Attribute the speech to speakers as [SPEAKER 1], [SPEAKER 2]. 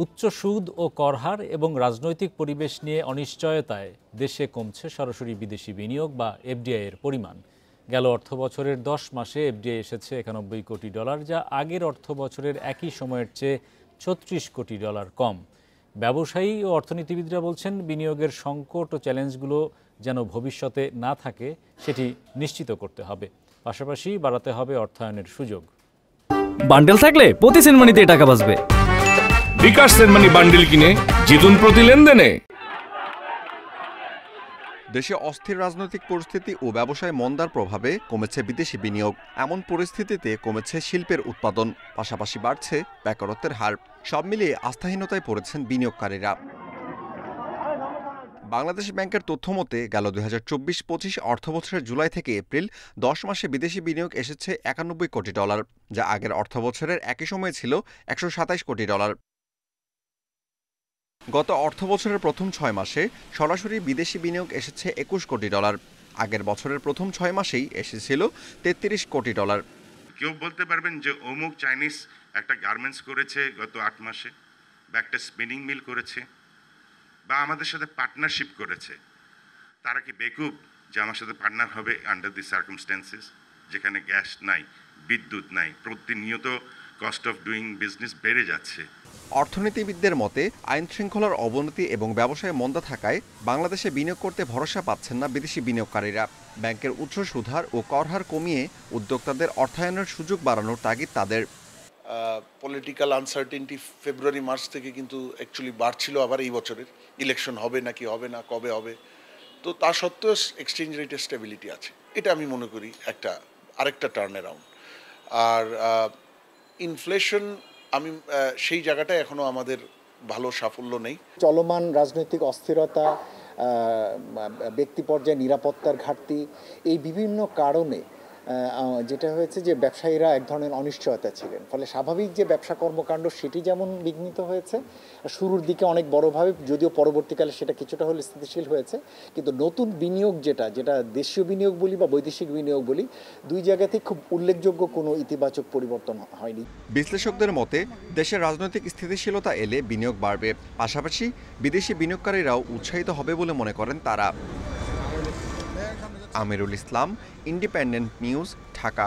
[SPEAKER 1] উচ্চ সুদ ও করহার এবং রাজনৈতিক পরিবেশ নিয়ে অনিশ্চয়তায় দেশে কমছে সরাসরি বিদেশি বিনিয়োগ বা এফডিআই এর পরিমাণ। গেল অর্থবছরের 10 মাসে এফডিআই এসেছে 91 কোটি ডলার, যা আগের অর্থবছরের একই সময়ের চেয়ে 36 কোটি ডলার কম। ব্যবসায়ী ও অর্থনীতিবিদরা বলছেন, বিনিয়োগের সংকট ও চ্যালেঞ্জগুলো যেন ভবিষ্যতে না থাকে সেটি নিশ্চিত করতে হবে। পাশাপাশি বাড়াতে হবে অর্থায়নের সুযোগ।
[SPEAKER 2] বান্ডেল থাকলে প্রতি সেনমানিতে টাকা বাঁচবে।
[SPEAKER 3] বিকাশ সেনমানি বান্ডেল কিনে জিতুন প্রতি লেনদেনে।
[SPEAKER 4] দেশে অস্থির রাজনৈতিক পরিস্থিতি ও ব্যবসায় মন্দার প্রভাবে কমেছে বিদেশি বিনিয়োগ। এমন পরিস্থিতিতে কমেছে শিল্পের উৎপাদন, পাশাপাশি বাড়ছে বেকারত্বের হার। সব মিলিয়ে আস্থাহীনতায় পড়েছেন বিনিয়োগকারীরা। বাংলাদেশ ব্যাংকের তথ্য মতে গেল 2024-25 অর্থবছরের জুলাই থেকে এপ্রিল 10 মাসে বিদেশি বিনিয়োগ এসেছে 91 কোটি ডলার, যা আগের অর্থবছরের একই সময়ে ছিল 127 কোটি ডলার। গত অর্থবছরের প্রথম 6 মাসে সরাসরি বিদেশি বিনিয়োগ এসেছে 21 কোটি ডলার। আগের বছরের প্রথম 6 মাসেই এসেছিল 33 কোটি ডলার।
[SPEAKER 5] কেউ বলতে পারবেন যে অমুক চাইনিজ একটা গার্মেন্টস করেছে গত 8 মাসে, বা একটা স্পিনিং মিল করেছে, বা আমাদের সাথে পার্টনারশিপ করেছে। তারা কি বেকুব যে আমার সাথে পার্টনার হবে আন্ডার দি সার্কামস্ট্যান্সেস, যেখানে গ্যাস নাই, বিদ্যুৎ নাই, প্রতিনিয়ত কস্ট অফ ডুইং বিজনেস বেড়ে যাচ্ছে।
[SPEAKER 4] অর্থনীতিবিদদের মতে আইন শৃঙ্খলার অবনতি এবং ব্যবসায় মন্দা থাকায় বাংলাদেশে বিনিয়োগ করতে ভরসা পাচ্ছেন না বিদেশি বিনিয়োগকারীরা। ব্যাংকের উচ্চ সুদহার ও করহার কমিয়ে উদ্যোক্তাদের অর্থায়নের সুযোগ বাড়ানোর তাগিদ তাদের।
[SPEAKER 6] পলিটিক্যাল আনসার্টেনটি ফেব্রুয়ারি মার্চ থেকে কিন্তু অ্যাকচুয়ালি বাড়ছিল, আবার এই বছরের ইলেকশন হবে নাকি হবে না, কবে হবে। তো তা সত্ত্বেও এক্সচেঞ্জ রেটের স্টেবিলিটি আছে, এটা আমি মনে করি আরেকটা টার্ন অ্যারাউন্ড। আর ইনফ্লেশন আমি সেই জায়গাটায় এখনো আমাদের ভালো সাফল্য নেই।
[SPEAKER 7] চলমান রাজনৈতিক অস্থিরতা, ব্যক্তি পর্যায়ে নিরাপত্তার ঘাটতি, এই বিভিন্ন কারণে যেটা হয়েছে যে ব্যবসায়ীরা এক ধরনের অনিশ্চয়তা ছিলেন। ফলে স্বাভাবিক যে ব্যবসা কর্মকাণ্ড সেটি যেমন বিঘ্নিত হয়েছে শুরুর দিকে অনেক বড়ভাবে, যদিও পরবর্তীকালে সেটা কিছুটা হলে স্থিতিশীল হয়েছে, কিন্তু নতুন বিনিয়োগ যেটা দেশীয় বিনিয়োগ বলি বা বৈদেশিক বিনিয়োগ বলি, দুই জায়গাতেই খুব উল্লেখযোগ্য কোনো ইতিবাচক পরিবর্তন হয়নি।
[SPEAKER 4] বিশ্লেষকদের মতে দেশের রাজনৈতিক স্থিতিশীলতা এলে বিনিয়োগ বাড়বে, পাশাপাশি বিদেশি বিনিয়োগকারীরাও উৎসাহিত হবে বলে মনে করেন তারা। Amirul Islam, independent news, Dhaka.